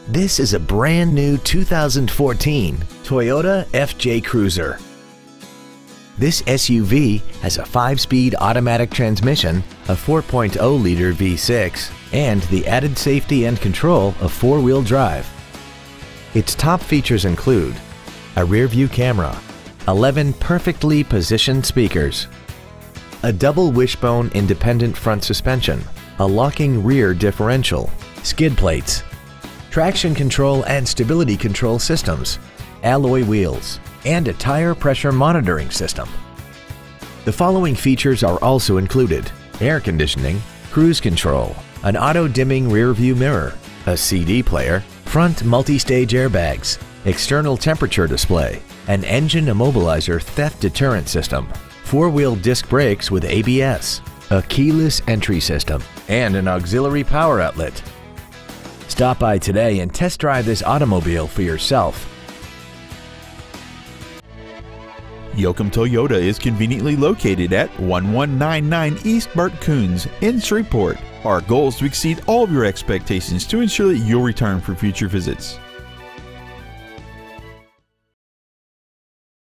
This is a brand new 2014 Toyota FJ Cruiser. This SUV has a 5-speed automatic transmission, a 4.0-liter V6, and the added safety and control of 4-wheel drive. Its top features include a rear-view camera, 11 perfectly positioned speakers, a double wishbone independent front suspension, a locking rear differential, skid plates, traction control and stability control systems, alloy wheels, and a tire pressure monitoring system. The following features are also included: air conditioning, cruise control, an auto-dimming rear-view mirror, a CD player, front multi-stage airbags, external temperature display, an engine immobilizer theft deterrent system, 4-wheel disc brakes with ABS, a keyless entry system, and an auxiliary power outlet. Stop by today and test drive this automobile for yourself. Yoakum Toyota is conveniently located at 1199 East Bart Coons in Shreveport. Our goal is to exceed all of your expectations to ensure that you'll return for future visits.